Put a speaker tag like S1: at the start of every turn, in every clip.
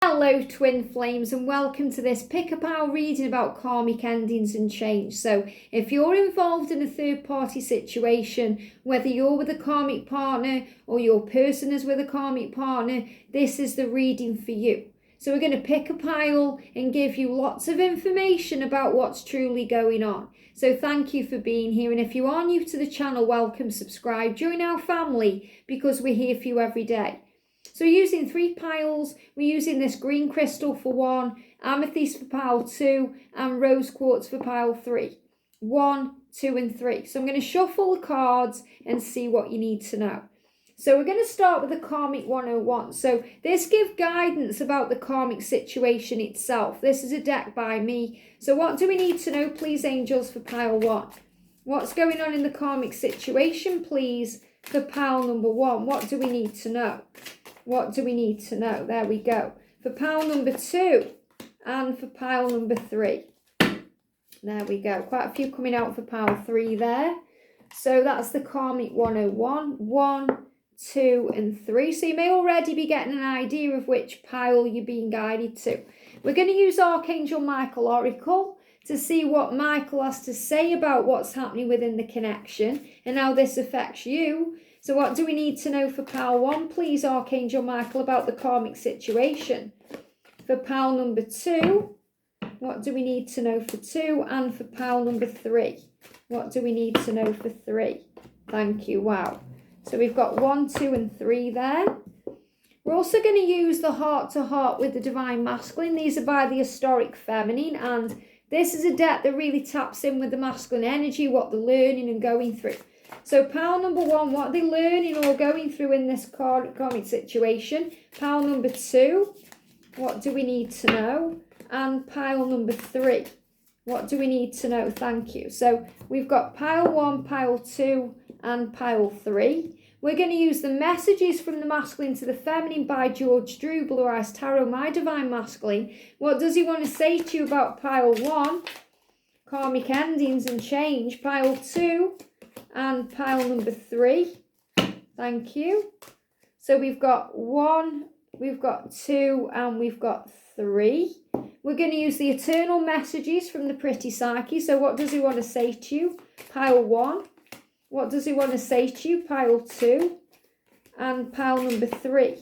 S1: Hello twin flames, and welcome to this pick-a-pile reading about karmic endings and change. So if you're involved in a third-party situation, whether you're with a karmic partner or your person is with a karmic partner, this is the reading for you. So we're going to pick a pile and give you lots of information about what's truly going on. So thank you for being here, and if you are new to the channel, welcome, subscribe, join our family because we're here for you every day. So we're using 3 piles. We're using this green crystal for 1, amethyst for pile 2, and rose quartz for pile 3. 1, 2, and 3. So I'm going to shuffle the cards and see what you need to know. So we're going to start with the Karmic 101. So this gives guidance about the karmic situation itself. This is a deck by me. So what do we need to know, please, angels, for pile 1? What's going on in the karmic situation, please, for pile number 1? What do we need to know? What do we need to know? There we go. For pile number 2 and for pile number 3. There we go. Quite a few coming out for pile 3 there. So that's the Karmic 101. 1, 2, and 3. So you may already be getting an idea of which pile you're being guided to. We're going to use Archangel Michael Oracle to see what Michael has to say about what's happening within the connection and how this affects you. So what do we need to know for pile 1, please, Archangel Michael, about the karmic situation? For pile number 2, what do we need to know for 2? And for pile number 3, what do we need to know for 3? Thank you. Wow. So we've got 1, 2, and 3 there. We're also going to use the heart-to-heart with the Divine Masculine. These are by the Esoteric Feminine, and this is a deck that really taps in with the masculine energy, what they're learning and going through. So pile number 1, what are they learning or going through in this karmic situation? Pile number 2, what do we need to know? And pile number 3, what do we need to know? Thank you. So we've got pile 1, pile 2, and pile 3. We're going to use the messages from the masculine to the feminine by George Drew, Blue Eyes Tarot, my Divine Masculine. What does he want to say to you about pile 1? Karmic endings and change. Pile 2. And pile number 3. Thank you. So we've got 1, we've got 2, and we've got 3. We're going to use the eternal messages from the pretty Psyche. So what does he want to say to you? Pile 1. What does he want to say to you? Pile 2. And pile number 3.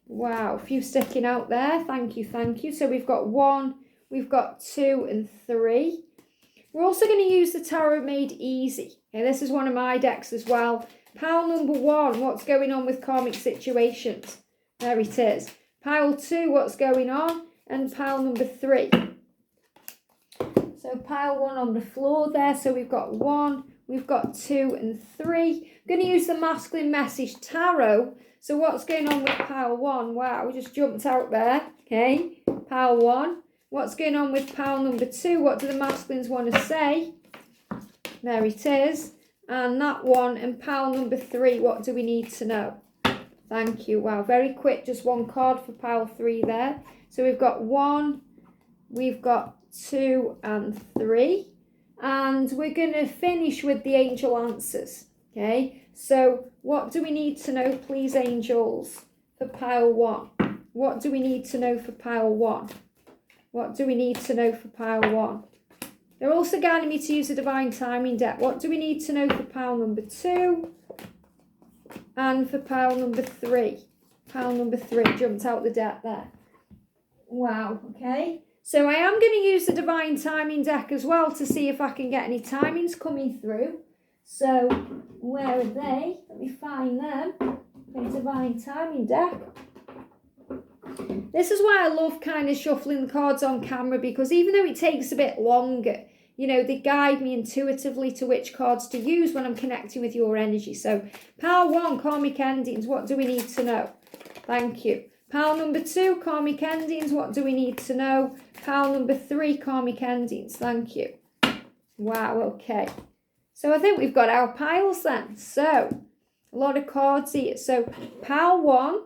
S1: Wow, a few sticking out there. Thank you, thank you. So we've got 1, we've got 2, and 3. We're also going to use the Tarot Made Easy. Okay, this is one of my decks as well. Pile number 1, what's going on with karmic situations? There it is. Pile 2, what's going on? And pile number 3. So pile 1 on the floor there. So we've got 1, we've got 2, and 3. I'm going to use the Masculine Message Tarot. So what's going on with pile 1? Wow, we just jumped out there. Okay, pile 1. What's going on with pile number 2? What do the masculines want to say? There it is. And that one. And pile number 3, what do we need to know? Thank you. Wow, very quick. Just one card for pile 3 there. So we've got 1, we've got 2, and 3. And we're going to finish with the angel answers. Okay, so what do we need to know, please, angels, for pile 1? What do we need to know for pile 1? What do we need to know for pile 1? They're also guiding me to use the Divine Timing deck. What do we need to know for pile number 2? And for pile number 3. Pile number 3 jumped out the deck there. Wow, okay. So I am going to use the Divine Timing deck as well to see if I can get any timings coming through. So where are they? Let me find them. The Divine Timing deck. This is why I love kind of shuffling the cards on camera, because even though it takes a bit longer, you know, they guide me intuitively to which cards to use when I'm connecting with your energy. So pile 1, karmic endings, what do we need to know? Thank you. Pile number 2, karmic endings, what do we need to know? Pile number 3, karmic endings, thank you. Wow, okay. So I think we've got our piles then. So a lot of cards here. So pile 1.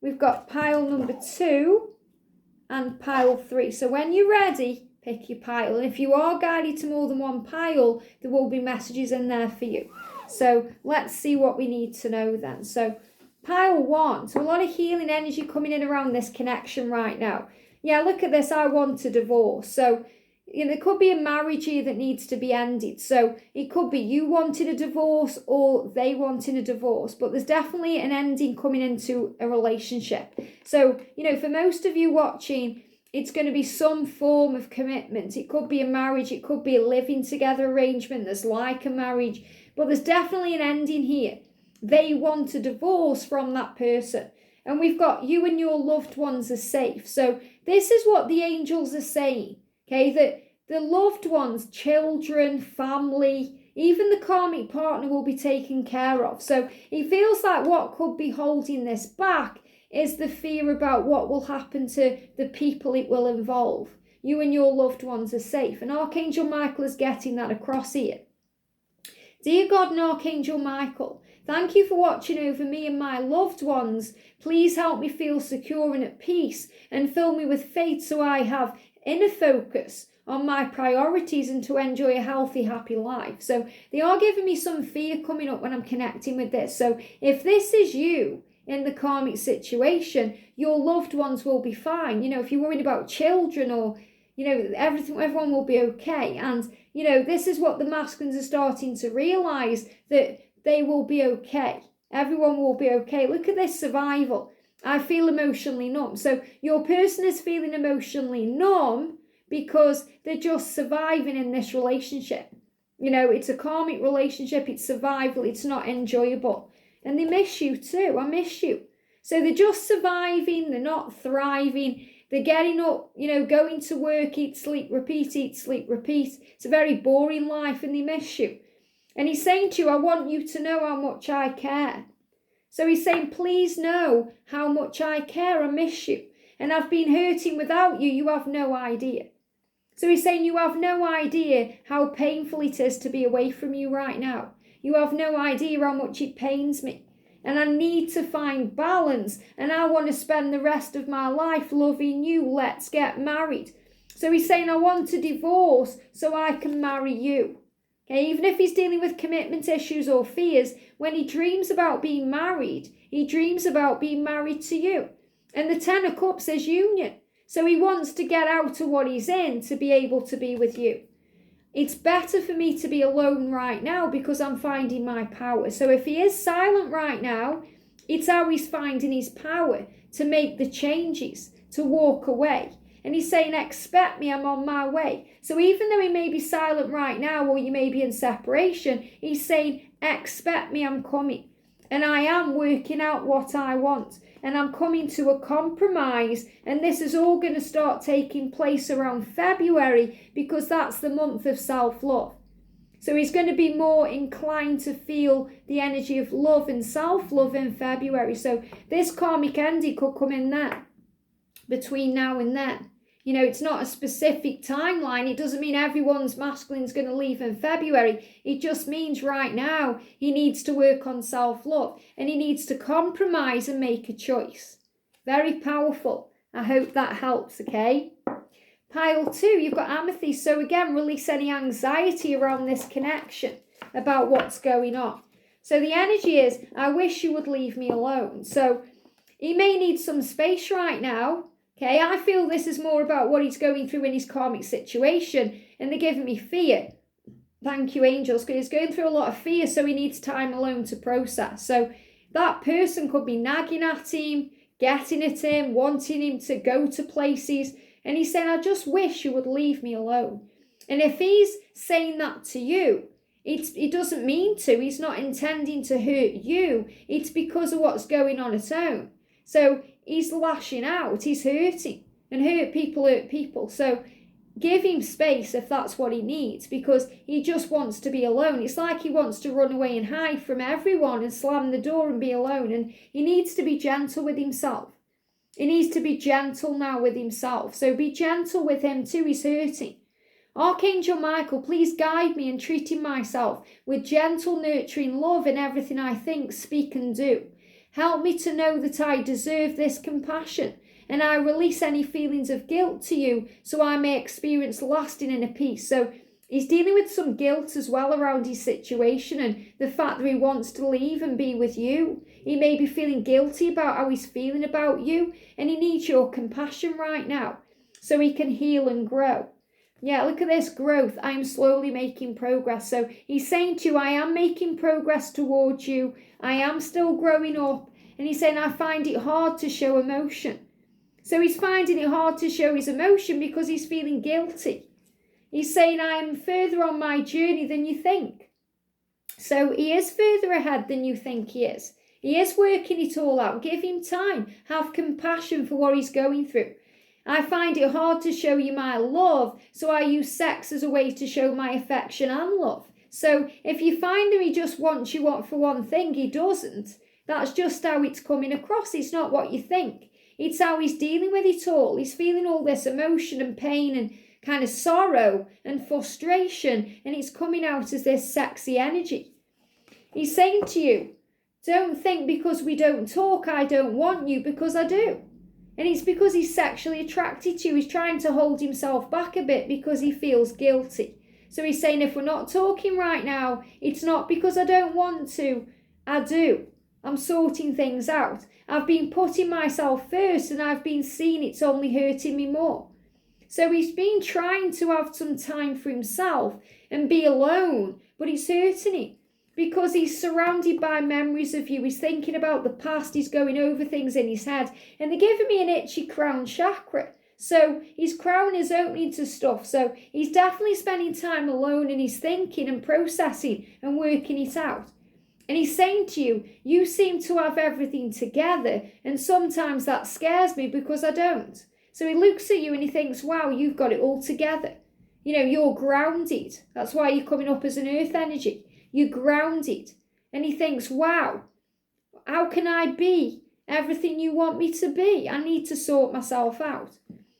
S1: We've got pile number 2 and pile 3. So when you're ready, pick your pile. And if you are guided to more than one pile, there will be messages in there for you. So let's see what we need to know then. So Pile 1. So a lot of healing energy coming in around this connection right now. Yeah, look at this. I want a divorce. So, there could be a marriage here that needs to be ended. So it could be you wanting a divorce or they wanting a divorce. But there's definitely an ending coming into a relationship. So, for most of you watching, it's going to be some form of commitment. It could be a marriage. It could be a living together arrangement that's like a marriage. But there's definitely an ending here. They want a divorce from that person. And we've got you and your loved ones are safe. So this is what the angels are saying. Okay, that the loved ones, children, family, even the karmic partner will be taken care of. So it feels like what could be holding this back is the fear about what will happen to the people it will involve. You and your loved ones are safe. And Archangel Michael is getting that across here. Dear God and Archangel Michael, thank you for watching over me and my loved ones. Please help me feel secure and at peace and fill me with faith so I have inner focus on my priorities and to enjoy a healthy, happy life. So they are giving me some fear coming up when I'm connecting with this. So if this is you in the karmic situation, your loved ones will be fine. If you're worried about children or, everyone will be okay. And, this is what the masculines are starting to realize, that they will be okay. Everyone will be okay. Look at this survival. I feel emotionally numb. So your person is feeling emotionally numb because they're just surviving in this relationship. It's a karmic relationship. It's survival. It's not enjoyable. And they miss you too. I miss you. So they're just surviving. They're not thriving. They're getting up, going to work, eat, sleep, repeat, eat, sleep, repeat. It's a very boring life and they miss you. And he's saying to you, I want you to know how much I care. So he's saying, please know how much I care. I miss you. And I've been hurting without you. You have no idea. So he's saying you have no idea how painful it is to be away from you right now. You have no idea how much it pains me. And I need to find balance. And I want to spend the rest of my life loving you. Let's get married. So he's saying, I want a divorce so I can marry you. Okay, even if he's dealing with commitment issues or fears, when he dreams about being married, he dreams about being married to you. And the Ten of Cups is union. So he wants to get out of what he's in to be able to be with you. It's better for me to be alone right now because I'm finding my power. So if he is silent right now, it's how he's finding his power to make the changes, to walk away. And he's saying, expect me, I'm on my way. So even though he may be silent right now or you may be in separation, he's saying, expect me, I'm coming. And I am working out what I want. And I'm coming to a compromise. And this is all going to start taking place around February because that's the month of self-love. So he's going to be more inclined to feel the energy of love and self-love in February. So this karmic ending could come in there between now and then. It's not a specific timeline. It doesn't mean everyone's masculine's going to leave in February. It just means right now he needs to work on self-love and he needs to compromise and make a choice. Very powerful. I hope that helps, okay? Pile 2, you've got amethyst. So again, release any anxiety around this connection about what's going on. So the energy is, I wish you would leave me alone. So he may need some space right now. Okay, I feel this is more about what he's going through in his karmic situation. And they're giving me fear. Thank you, angels, because he's going through a lot of fear, so he needs time alone to process. So that person could be nagging at him, getting at him, wanting him to go to places. And he's saying, I just wish you would leave me alone. And if he's saying that to you, he doesn't mean to. He's not intending to hurt you. It's because of what's going on at home. So he's lashing out, he's hurting, and hurt people. So give him space if that's what he needs, because he just wants to be alone. It's like he wants to run away and hide from everyone and slam the door and be alone. And he needs to be gentle with himself. He needs to be gentle now with himself. So be gentle with him too, he's hurting. Archangel Michael, please guide me in treating myself with gentle, nurturing love in everything I think, speak and do. Help me to know that I deserve this compassion, and I release any feelings of guilt to you so I may experience lasting inner peace. So He's dealing with some guilt as well around his situation and the fact that he wants to leave and be with you. He may be feeling guilty about how he's feeling about you, and he needs your compassion right now so he can heal and grow. Yeah, look at this growth. I am slowly making progress. So he's saying to you, I am making progress towards you. I am still growing up. And he's saying, I find it hard to show emotion. So he's finding it hard to show his emotion because he's feeling guilty. He's saying, I am further on my journey than you think. So he is further ahead than you think he is. He is working it all out. Give him time. Have compassion for what he's going through. I find it hard to show you my love, so I use sex as a way to show my affection and love. So if you find that he just wants you for one thing, he doesn't. That's just how it's coming across. It's not what you think. It's how he's dealing with it all. He's feeling all this emotion and pain and kind of sorrow and frustration, and it's coming out as this sexy energy. He's saying to you, don't think because we don't talk I don't want you, because I do. And it's because he's sexually attracted to you. He's trying to hold himself back a bit because he feels guilty. So he's saying, if we're not talking right now, it's not because I don't want to. I do. I'm sorting things out. I've been putting myself first and I've been seeing it's only hurting me more. So he's been trying to have some time for himself and be alone, but it's hurting him. Because he's surrounded by memories of you. He's thinking about the past. He's going over things in his head. And they're giving me an itchy crown chakra. So his crown is opening to stuff. So he's definitely spending time alone and he's thinking and processing and working it out. And he's saying to you, you seem to have everything together. And sometimes that scares me because I don't. So he looks at you and he thinks, wow, you've got it all together. You know, you're grounded. That's why you're coming up as an earth energy. You're grounded. And he thinks, wow, how can I be everything you want me to be? I need to sort myself out.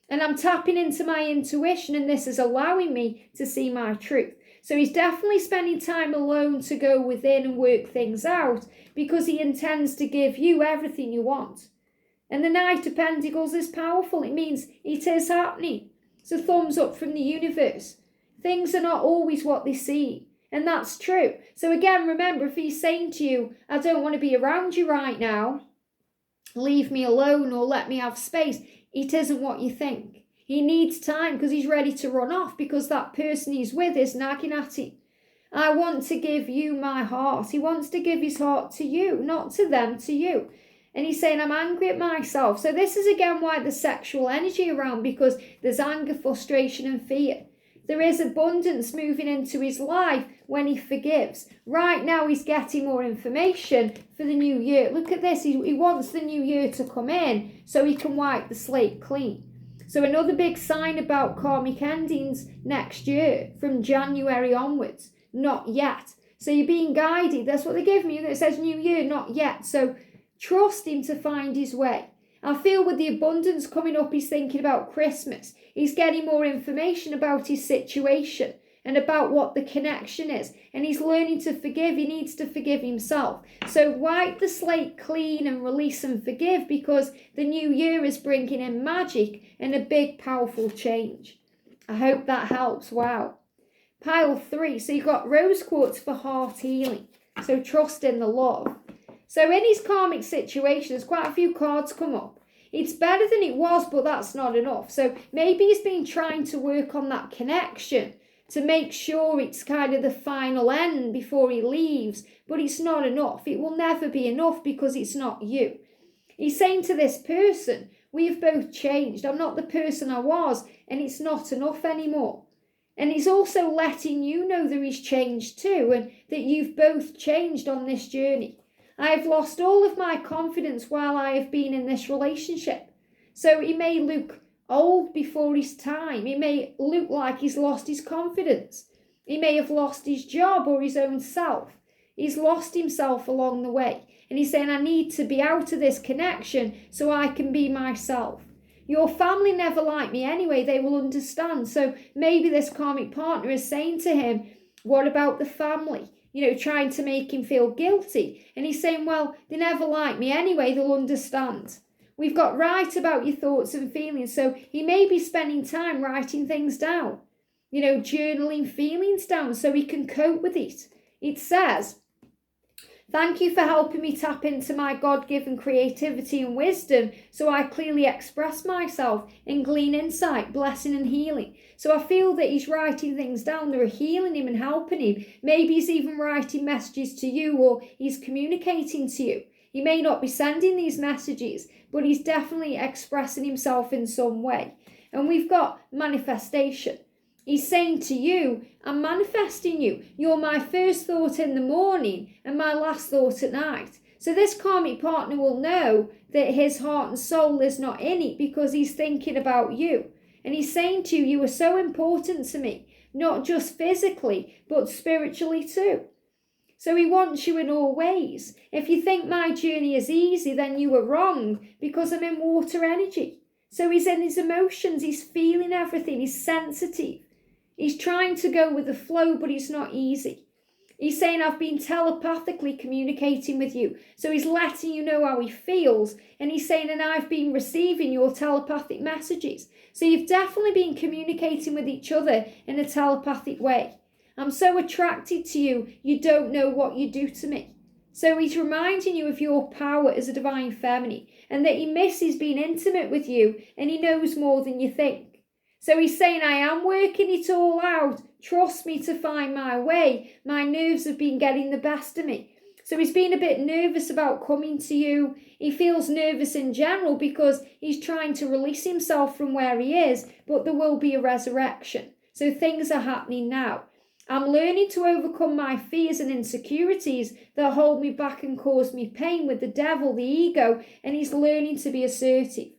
S1: And I'm tapping into my intuition, and this is allowing me to see my truth. So he's definitely spending time alone to go within and work things out because he intends to give you everything you want. And the Knight of Pentacles is powerful. It means it is happening. It's a thumbs up from the universe. Things are not always what they seem. And that's true. So again, remember, if he's saying to you, I don't want to be around you right now, leave me alone or let me have space, it isn't what you think. He needs time because he's ready to run off because that person he's with is nagging at him. I want to give you my heart. He wants to give his heart to you, not to them, to you. And he's saying, I'm angry at myself. So this is again why there's sexual energy around, because there's anger, frustration and fear. There is abundance moving into his life when he forgives. Right now he's getting more information for the new year. Look at this. He wants the new year to come in so he can wipe the slate clean. So another big sign about karmic endings next year from January onwards. Not yet. So you're being guided. That's what they give me. It says new year, not yet. So trust him to find his way. I feel with the abundance coming up, he's thinking about Christmas. He's getting more information about his situation and about what the connection is. And he's learning to forgive. He needs to forgive himself. So wipe the slate clean and release and forgive, because the new year is bringing in magic and a big, powerful change. I hope that helps. Wow. Pile 3. So you've got rose quartz for heart healing. So trust in the love. So in his karmic situations, quite a few cards come up. It's better than it was, but that's not enough. So maybe he's been trying to work on that connection to make sure it's kind of the final end before he leaves, but it's not enough. It will never be enough because it's not you. He's saying to this person, we've both changed. I'm not the person I was, and it's not enough anymore. And he's also letting you know that he's changed too, and that you've both changed on this journey. I have lost all of my confidence while I have been in this relationship. So he may look old before his time. He may look like he's lost his confidence. He may have lost his job or his own self. He's lost himself along the way. And he's saying, I need to be out of this connection so I can be myself. Your family never liked me anyway. They will understand. So maybe this karmic partner is saying to him, what about the family? You know, trying to make him feel guilty. And he's saying, well, they never like me anyway, they'll understand. We've got right about your thoughts and feelings. So he may be spending time writing things down. journaling feelings down so he can cope with it. It says, thank you for helping me tap into my God-given creativity and wisdom so I clearly express myself and glean insight, blessing and healing. So I feel that he's writing things down that are healing him and helping him. Maybe he's even writing messages to you, or he's communicating to you. He may not be sending these messages, but he's definitely expressing himself in some way. And we've got manifestation. He's saying to you, I'm manifesting you. You're my first thought in the morning and my last thought at night. So this karmic partner will know that his heart and soul is not in it because he's thinking about you. And he's saying to you, you are so important to me, not just physically, but spiritually too. So he wants you in all ways. If you think my journey is easy, then you are wrong, because I'm in water energy. So he's in his emotions, he's feeling everything, he's sensitive. He's trying to go with the flow, but it's not easy. He's saying, I've been telepathically communicating with you. So he's letting you know how he feels. And he's saying, and I've been receiving your telepathic messages. So you've definitely been communicating with each other in a telepathic way. I'm so attracted to you, you don't know what you do to me. So he's reminding you of your power as a divine feminine, and that he misses being intimate with you, and he knows more than you think. So he's saying, I am working it all out. Trust me to find my way. My nerves have been getting the best of me. So he's been a bit nervous about coming to you. He feels nervous in general because he's trying to release himself from where he is, but there will be a resurrection. So things are happening now. I'm learning to overcome my fears and insecurities that hold me back and cause me pain with the devil, the ego, and he's learning to be assertive,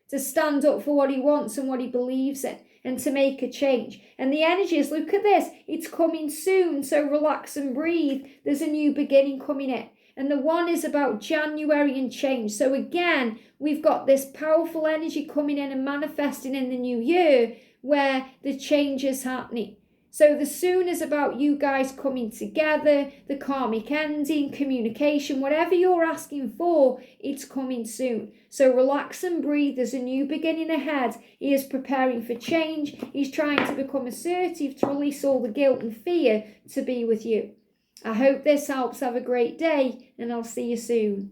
S1: to stand up for what he wants and what he believes in, and to make a change. And the energies, look at this, it's coming soon, so relax and breathe. There's a new beginning coming in. And the one is about January and change. So again, we've got this powerful energy coming in and manifesting in the new year where the change is happening. So the soon is about you guys coming together, the karmic ending, communication, whatever you're asking for, it's coming soon. So relax and breathe. There's a new beginning ahead. He is preparing for change. He's trying to become assertive, to release all the guilt and fear, to be with you. I hope this helps. Have a great day, and I'll see you soon.